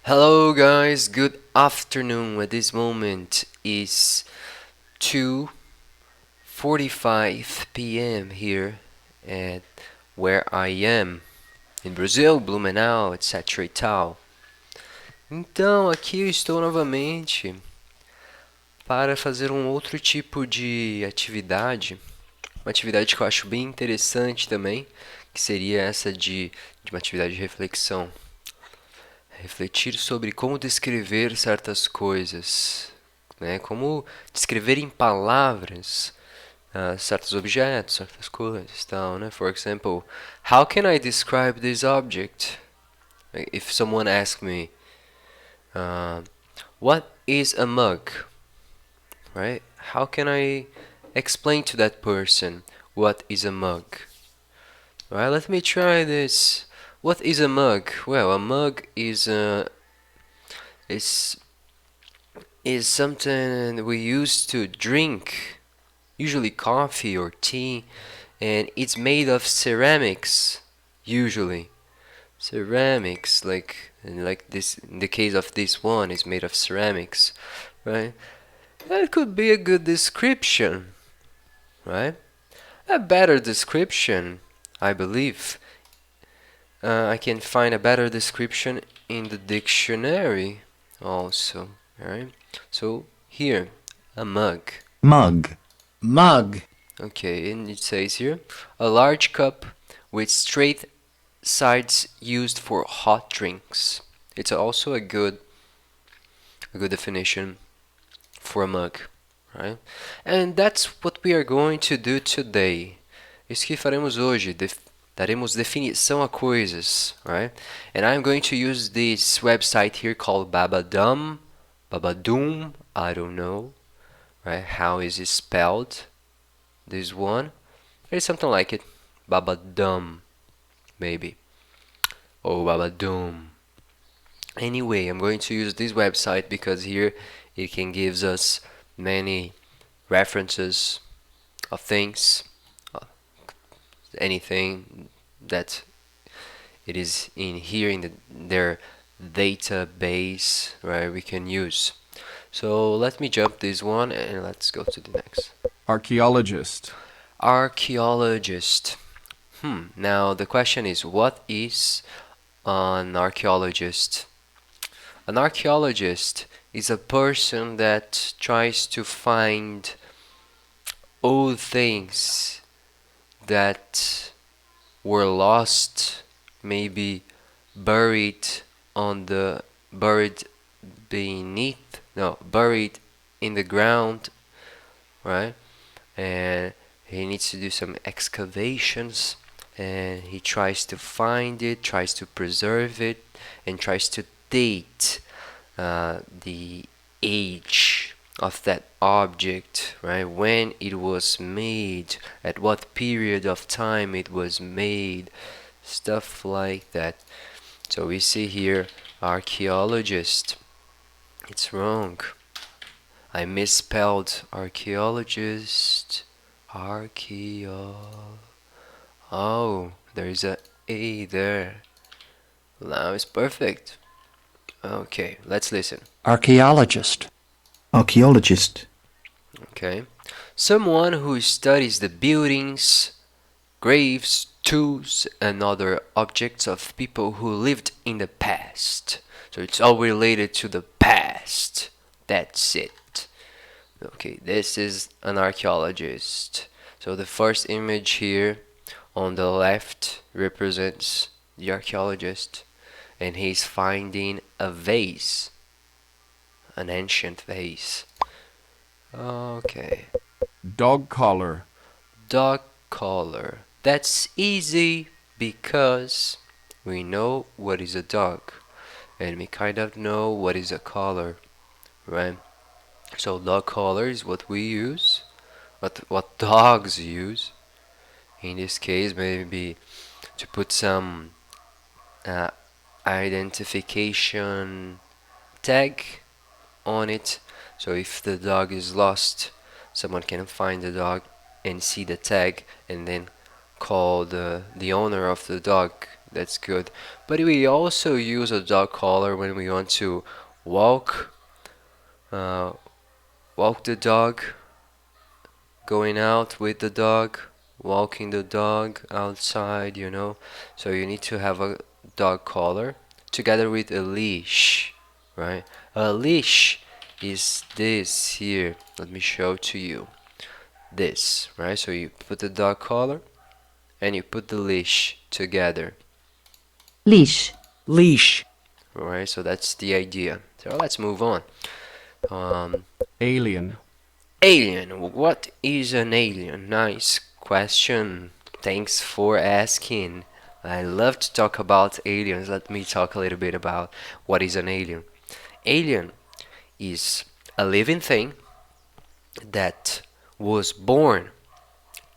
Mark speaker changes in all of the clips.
Speaker 1: Hello guys, good afternoon. At this moment is 2:45 p.m. here at where I am in Brazil, Blumenau, etc e tal. Então, aqui eu estou novamente para fazer um outro tipo de atividade, uma atividade que eu acho bem interessante também, que seria essa de uma atividade de reflexão. Refletir sobre como descrever certas coisas, né? Como descrever em palavras certos objetos, certas coisas, tal, né? For example, how can I describe this object? If someone asks me, uh, what is a mug? Right? How can I explain to that person what is a mug? Right? Let me try this. What is a mug? Well, a mug is is something we use to drink, usually coffee or tea, and it's made of ceramics, usually. Ceramics, like this, in the case of this one, is made of ceramics, right? That could be a good description, right? A better description, I believe. I can find a better description in the dictionary also, right? So here, a mug.
Speaker 2: Mug. Mug.
Speaker 1: Okay, and it says here, a large cup with straight sides used for hot drinks. It's also a good definition for a mug, right? And that's what we are going to do today. Isso que faremos hoje, daremos definição a coisas, right? And I'm going to use this website here called Ba Ba Dum, Ba Ba Dum, I don't know, right? How is it spelled? This one, it's something like it, Ba Ba Dum, maybe. Oh, Ba Ba Dum. Anyway, I'm going to use this website because here it can gives us many references of things, uh, anything that it is in here in their database, right? We can use. So let me jump this one and let's go to the next.
Speaker 3: Archaeologist.
Speaker 1: Archaeologist. Now the question is, what is an archaeologist? An archaeologist is a person that tries to find old things that were lost, maybe buried buried beneath, no, buried in the ground, right? And he needs to do some excavations, and he tries to find it, tries to preserve it, and tries to date the age of that object, right? When it was made, at what period of time it was made, stuff like that. So we see here archaeologist. It's wrong. I misspelled archaeologist. Oh, there is a A there. Now it's perfect. Okay, let's listen.
Speaker 2: Archaeologist.
Speaker 4: Archaeologist.
Speaker 1: Okay. Someone who studies the buildings, graves, tools, and other objects of people who lived in the past. So it's all related to the past. That's it. Okay, this is an archaeologist. So the first image here on the left represents the archaeologist, and he's finding a vase, an ancient vase. Okay.
Speaker 3: Dog collar.
Speaker 1: Dog collar. That's easy because we know what is a dog and we kind of know what is a collar, right? So dog collar is what we use, what dogs use. In this case, maybe to put some uh, identification tag on it. So if the dog is lost, someone can find the dog and see the tag and then call the owner of the dog That's good. But we also use a dog collar when we want to walk, uh, walk the dog, going out with the dog, walking the dog outside, you know. So you need to have a dog collar together with a leash, right? A leash is this here. Let me show to you. This, right? So you put the dog collar and you put the leash together.
Speaker 5: leash,
Speaker 2: Leash.
Speaker 1: Alright, so that's the idea. So let's move on.
Speaker 3: Alien.
Speaker 1: Alien. What is an alien? Nice question. Thanks for asking. I love to talk about aliens. Let me talk a little bit about what is an alien. Alien is a living thing that was born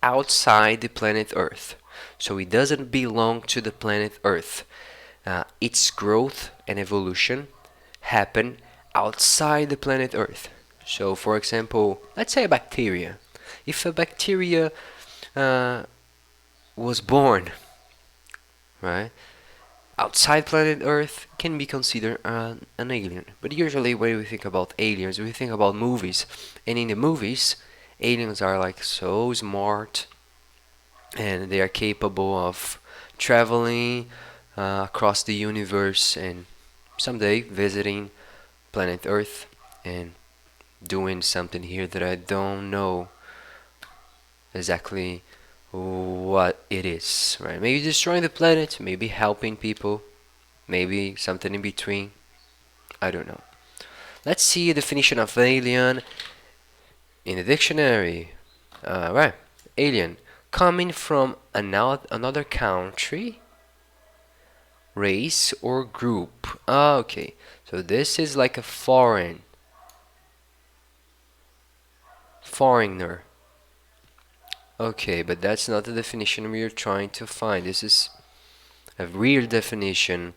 Speaker 1: outside the planet Earth. So it doesn't belong to the planet Earth. Its growth and evolution happen outside the planet Earth. So, for example, let's say a bacteria. If a bacteria was born, right, outside planet Earth, can be considered an alien. But usually, when we think about aliens, we think about movies, and in the movies, aliens are like so smart, and they are capable of traveling across the universe and someday visiting planet Earth and doing something here that I don't know exactly what it is, right? Maybe destroying the planet, maybe helping people, maybe something in between. I don't know. Let's see a definition of alien in the dictionary. Right, alien, coming from another country, race, or group. Okay, so this is like a foreigner. Okay, but that's not the definition we are trying to find. This is a real definition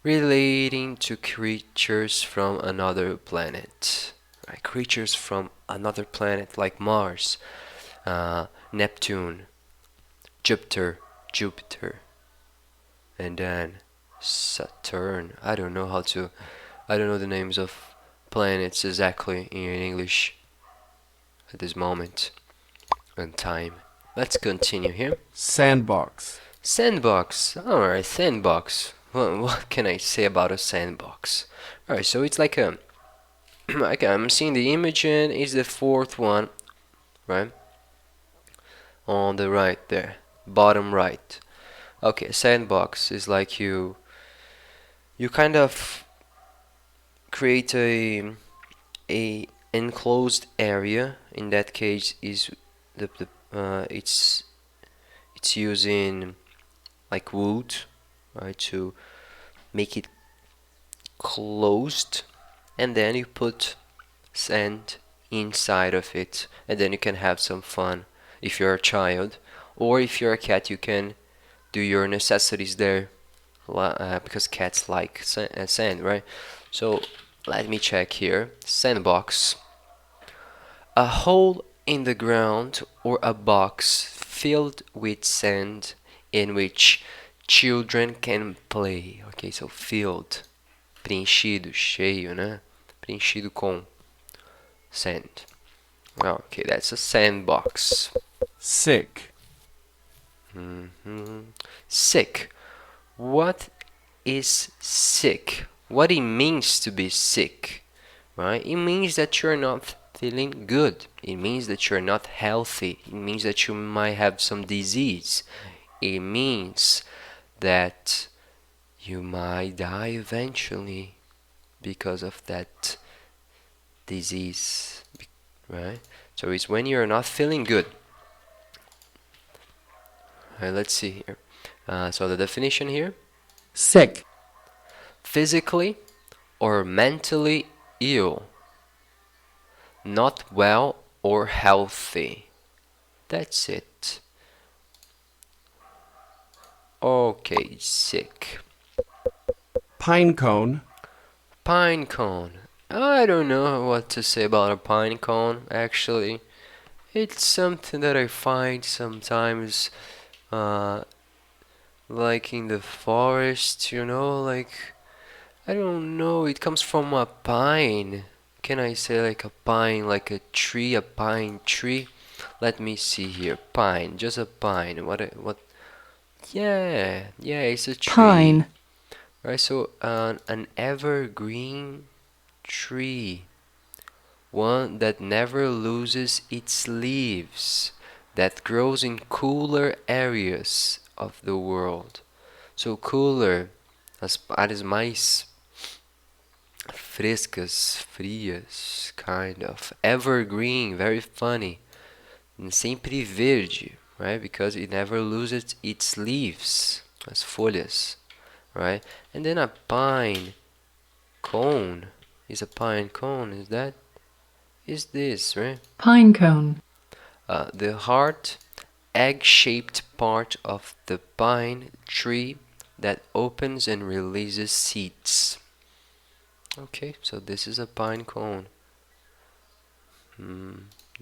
Speaker 1: relating to creatures from another planet. Right? Creatures from another planet like Mars, Neptune, Jupiter, and then Saturn. I don't know the names of planets exactly in English at this moment and time. Let's continue here.
Speaker 3: Sandbox.
Speaker 1: Sandbox. Alright, sandbox. Well, what can I say about a sandbox? Alright, so it's like a okay, I'm seeing the image and it's the fourth one, right? On the right there, bottom right. Okay, sandbox is like you kind of create a enclosed area. In that case, is it's using like wood, right, to make it closed, and then you put sand inside of it, and then you can have some fun if you're a child, or if you're a cat, you can do your necessities there, because cats like sand, right? So let me check here. Sandbox. A hole in the ground or a box filled with sand in which children can play. Ok, so filled. Preenchido, cheio, né? Preenchido com sand. Okay, that's a sandbox.
Speaker 3: Sick.
Speaker 1: Sick. What is sick? What it means to be sick, right? It means that you're not feeling good. It means that you're not healthy. It means that you might have some disease. It means that you might die eventually because of that disease, right? So it's when you're not feeling good. Alright, let's see here. So the definition here:
Speaker 2: Sick.
Speaker 1: physically or mentally ill, not well or healthy. That's it. Okay, sick.
Speaker 3: Pine cone.
Speaker 1: Pine cone. I don't know what to say about a pine cone, actually. It's something that I find sometimes uh, like in the forest, like I don't know, it comes from a pine. Can I say like a pine, like a tree, a pine tree? Let me see here. Pine, just a pine. What? Yeah, yeah, it's a tree.
Speaker 5: Pine.
Speaker 1: Right, so an evergreen tree, one that never loses its leaves, that grows in cooler areas of the world. So cooler, as áreas mais frescas, frias, kind of. Evergreen, very funny. And sempre verde, right? Because it never loses its leaves, as folhas, right? And then a pine cone is a pine cone, is this, right?
Speaker 5: Pine cone.
Speaker 1: The hard, egg-shaped part of the pine tree that opens and releases seeds. Okay, so this is a pine cone.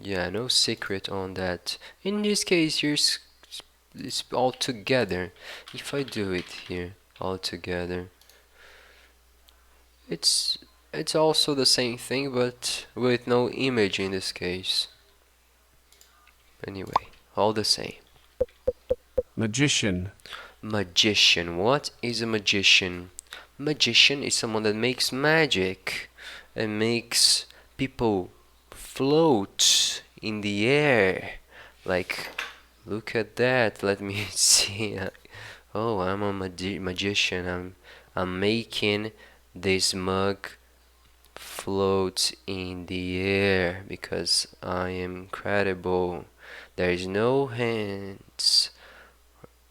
Speaker 1: Yeah, no secret on that. In this case, it's all together. If I do it here, all together, it's it's also the same thing, but with no image in this case. Anyway, all the same.
Speaker 3: magician,
Speaker 1: Magician. What is a magician? Magician is someone that makes magic and makes people float in the air. Like, look at that. Let me see. Oh, I'm a magician. I'm making this mug float in the air because I am incredible. There is no hands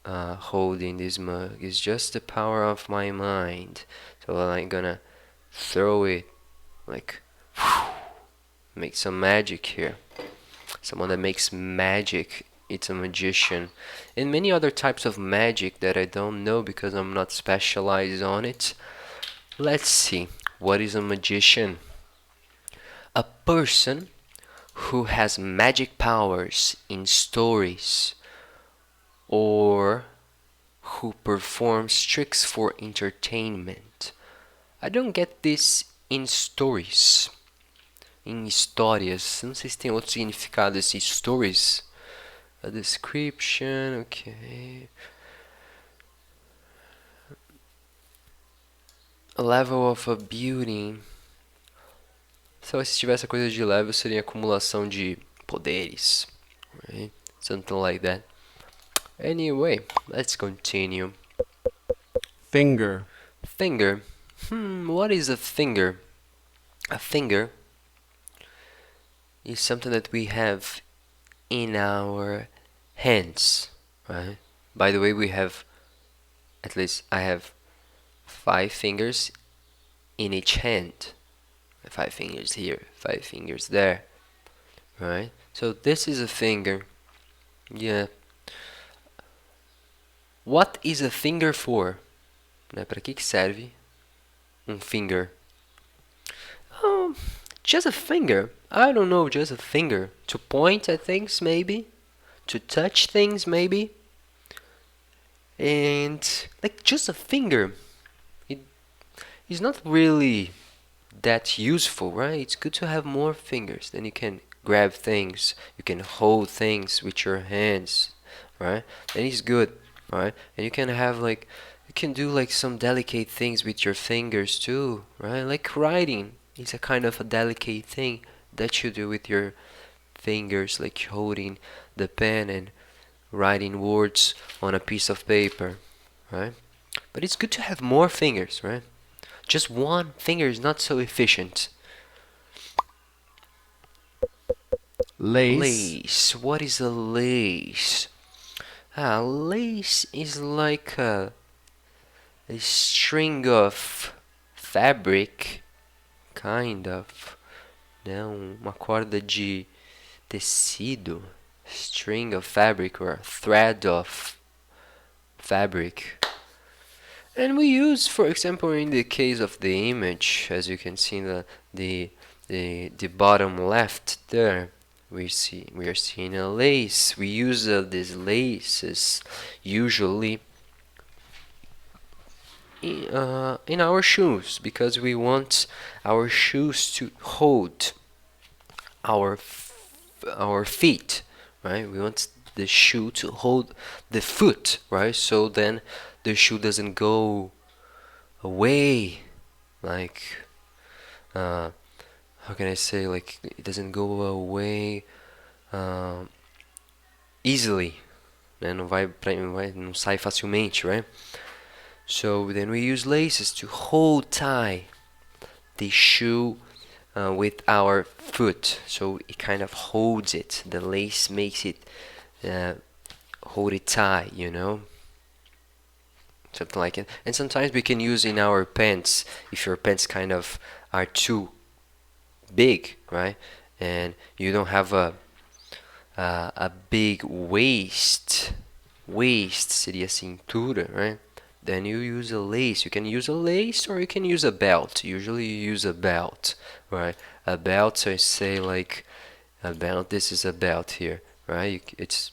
Speaker 1: holding this mug. It's just the power of my mind. So I'm gonna throw it like make some magic here. Someone that makes magic, it's a magician. And many other types of magic that I don't know because I'm not specialized on it. Let's see. What is a magician? A person who has magic powers in stories or who performs tricks for entertainment. I don't get this in stories. Em histórias. Não sei se tem outro significado esse stories. A description, ok. A level of a building. Só se tivesse a coisa de level seria acumulação de poderes. Right? Something like that. Anyway, let's continue.
Speaker 3: finger,
Speaker 1: Finger. What is a finger? A finger is something that we have in our hands, right? By the way, we have, at least I have 5 fingers in each hand. 5 fingers here, 5 fingers there, right? So this is a finger. Yeah. What is a finger for? Né? Para que serve finger? Um, just a finger. I don't know, just a finger. To point at things, maybe. To touch things, maybe. And, like, just a finger. It is not really that useful, right? It's good to have more fingers. Then you can grab things. You can hold things with your hands, right? And it's good, right? And you can have, like, you can do, like, some delicate things with your fingers, too, right? Like writing. It's a kind of a delicate thing that you do with your fingers, like holding the pen and writing words on a piece of paper, right? But it's good to have more fingers, right? Just one finger is not so efficient.
Speaker 3: lace,
Speaker 1: Lace. What is a lace? Lace is like a string of fabric, kind of. Não, uma corda de tecido. String of fabric or a thread of fabric. And we use, for example, in the case of the image, as you can see in the bottom left there, we are seeing a lace. We use these laces usually in our shoes because we want our shoes to hold our feet, right? We want the shoe to hold the foot, right? So then the shoe doesn't go away, like how can I say, like it doesn't go away easily, né? Não sai facilmente, right? So then we use laces to hold tie the shoe with our foot, so it kind of holds it. The lace makes it hold it tight, something like it. And sometimes we can use in our pants if your pants kind of are too big, right? And you don't have a big waist. Waist seria cintura, right? Then you use a lace. You can use a lace or you can use a belt. Usually you use a belt, right? A belt, so I say like a belt. This is a belt here, right? It's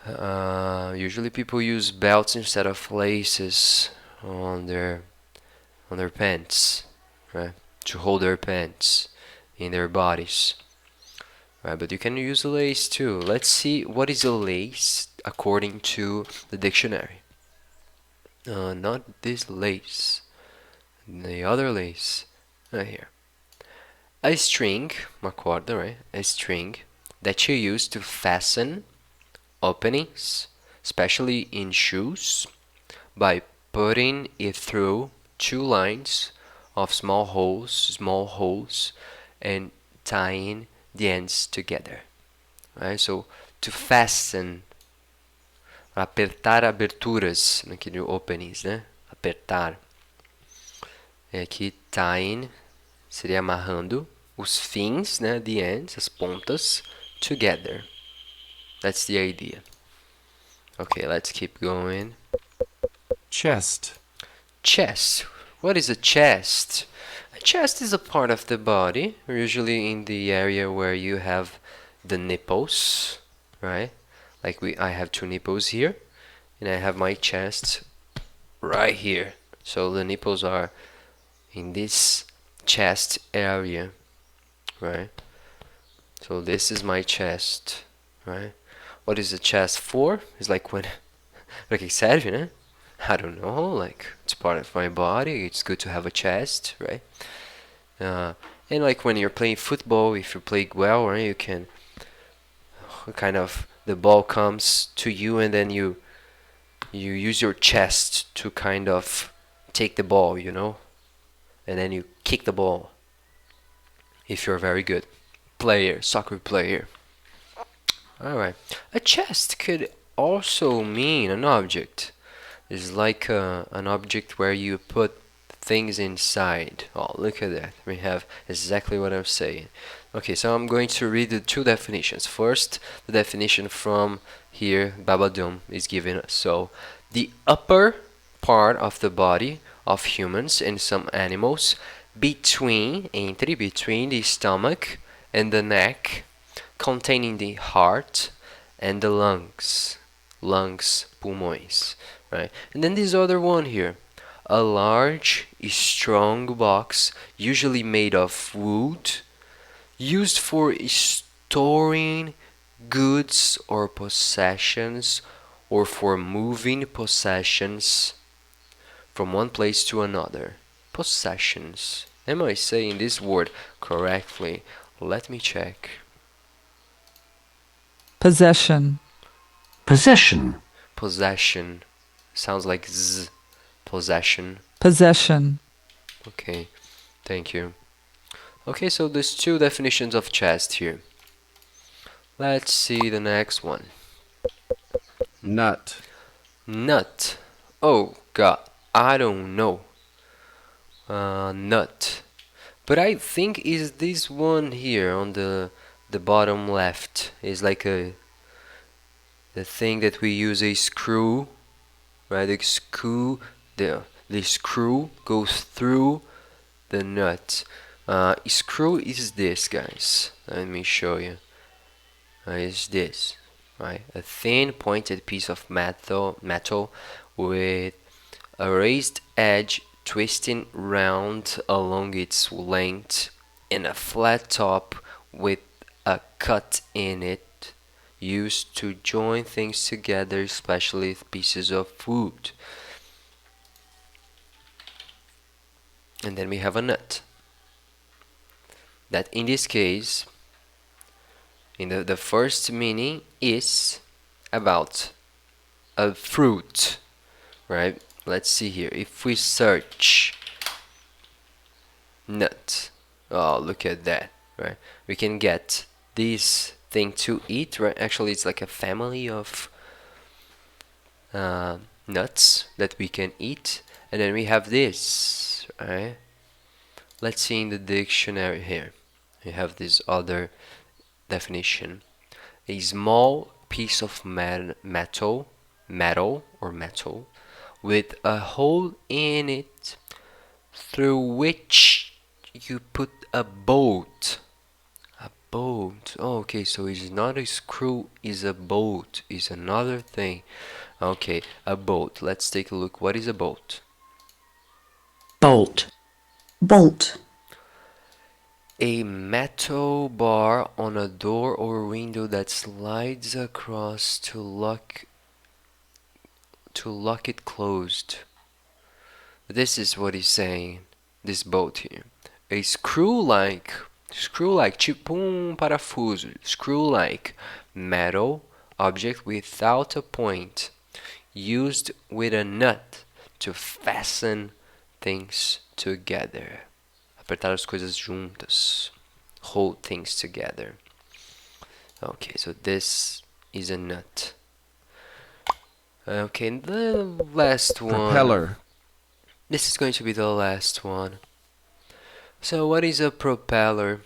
Speaker 1: usually people use belts instead of laces on their pants, right? To hold their pants in their bodies, right? But you can use a lace too. Let's see what is a lace according to the dictionary. Not this lace, the other lace, right here. A string, uma corda, right? A string that you use to fasten openings, especially in shoes, by putting it through two lines of small holes, and tying the ends together. Right? So to fasten, apertar aberturas naquele openings, né? Apertar. E aqui tying seria amarrando os fins, né? The ends, as pontas, together. That's the idea. Okay, let's keep going.
Speaker 3: Chest.
Speaker 1: Chest. What is a chest? A chest is a part of the body, usually in the area where you have the nipples, right? Like I have two nipples here, and I have my chest right here. So the nipples are in this chest area, right? So this is my chest, right? What is the chest for? It's like when, like I said, I don't know, like it's part of my body. It's good to have a chest, right? And like when you're playing football, if you play well, right, you can kind of, the ball comes to you and then you use your chest to kind of take the ball, and then you kick the ball if you're a very good player, soccer player. Alright, a chest could also mean an object. It's like an object where you put things inside. Oh, look at that. We have exactly what I'm saying. Okay, so I'm going to read the two definitions. First, the definition from here, Ba Ba Dum is given us. So, the upper part of the body of humans and some animals between the stomach and the neck, containing the heart and the lungs, pulmões, right? And then this other one here, a large, strong box, usually made of wood, used for storing goods or possessions, or for moving possessions from one place to another. Possessions. Am I saying this word correctly? Let me check.
Speaker 2: Possession.
Speaker 4: Possession.
Speaker 1: Possession. Sounds like z. Possession.
Speaker 2: Possession.
Speaker 1: Okay, thank you. Okay, so there's two definitions of chest here. Let's see the next one.
Speaker 3: Nut.
Speaker 1: Nut. Oh God, I don't know. Nut. But I think is this one here on the bottom left is like the thing that we use a screw, right? The screw goes through the nut. Screw is this, guys. Let me show you. Is this, right? A thin pointed piece of metal with a raised edge twisting round along its length and a flat top with a cut in it, used to join things together, especially pieces of food. And then we have a nut. That in this case, in the first meaning is about a fruit, right? Let's see here. If we search nut, oh, look at that, right? We can get this thing to eat, right? Actually, it's like a family of nuts that we can eat. And then we have this, right? Let's see in the dictionary here. We have this other definition. A small piece of metal with a hole in it through which you put a bolt. A bolt. Oh, okay, so it's not a screw, it's a bolt. It's another thing. Okay, a bolt. Let's take a look. What is a bolt?
Speaker 4: bolt,
Speaker 5: bolt,
Speaker 1: A metal bar on a door or window that slides across to lock it closed. This is what he's saying. This bolt here. A screw-like, tipo parafuso, screw-like metal object without a point, used with a nut to fasten things together. Apertar as coisas juntas. Hold things together. Okay, so this is a nut. Okay, the last one.
Speaker 3: Propeller.
Speaker 1: This is going to be the last one. So what is a propeller?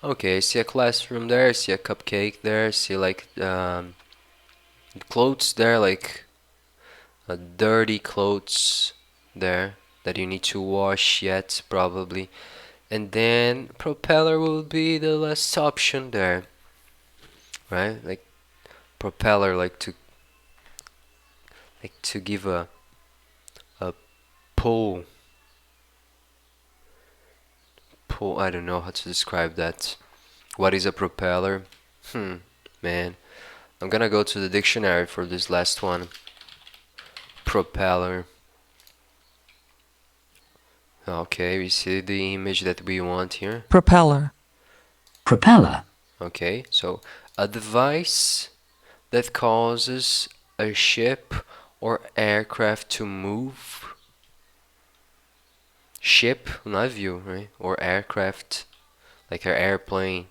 Speaker 1: Okay, I see a classroom there, I see a cupcake there, I see like clothes there, like dirty clothes there that you need to wash yet, probably. And then propeller will be the last option there, right? Like propeller, like to give a pull. I don't know how to describe that. What is a propeller? Man, I'm gonna go to the dictionary for this last one. Propeller. Okay, we see the image that we want here.
Speaker 2: propeller,
Speaker 4: propeller,
Speaker 1: Okay, so a device that causes a ship or aircraft to move. Ship, navio, right? Or aircraft, like an airplane,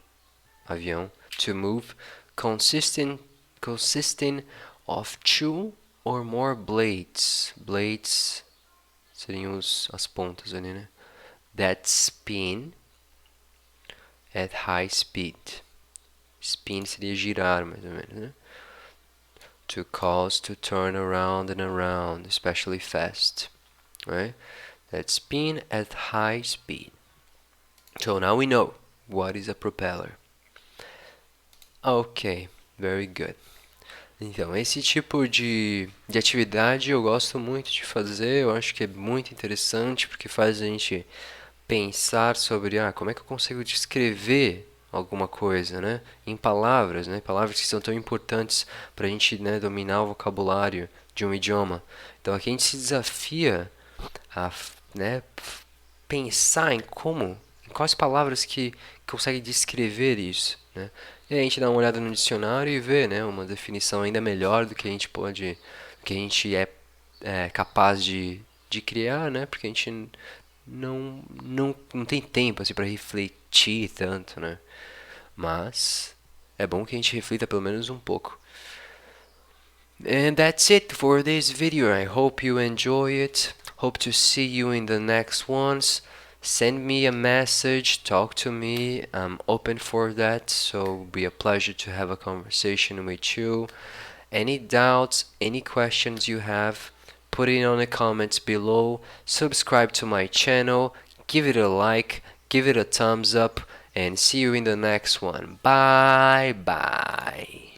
Speaker 1: avião, to move, consisting of two or more blades. Blades seriam as pontas ali, né? That spin at high speed. Spin seria girar, mais ou menos, né? To cause to turn around and around, especially fast, right? That spin at high speed. So now we know what is a propeller. Ok, very good. Então, esse tipo de atividade eu gosto muito de fazer, eu acho que é muito interessante porque faz a gente pensar sobre como é que eu consigo descrever alguma coisa, né? Em palavras, né? Palavras que são tão importantes para a gente, né, dominar o vocabulário de um idioma. Então aqui a gente se desafia a, né, pensar em quais palavras que conseguem descrever isso, né? E aí a gente dá uma olhada no dicionário e vê, né, uma definição ainda melhor do que a gente é capaz de criar, né? Porque a gente não tem tempo assim para refletir tanto, né? Mas é bom que a gente reflita pelo menos um pouco. And that's it for this video. I hope you enjoy it. Hope to see you in the next ones. Send me a message, talk to me. I'm open for that, so it'll be a pleasure to have a conversation with you. Any doubts, any questions you have, put it on the comments below. Subscribe to my channel, give it a like, give it a thumbs up, and see you in the next one. Bye bye.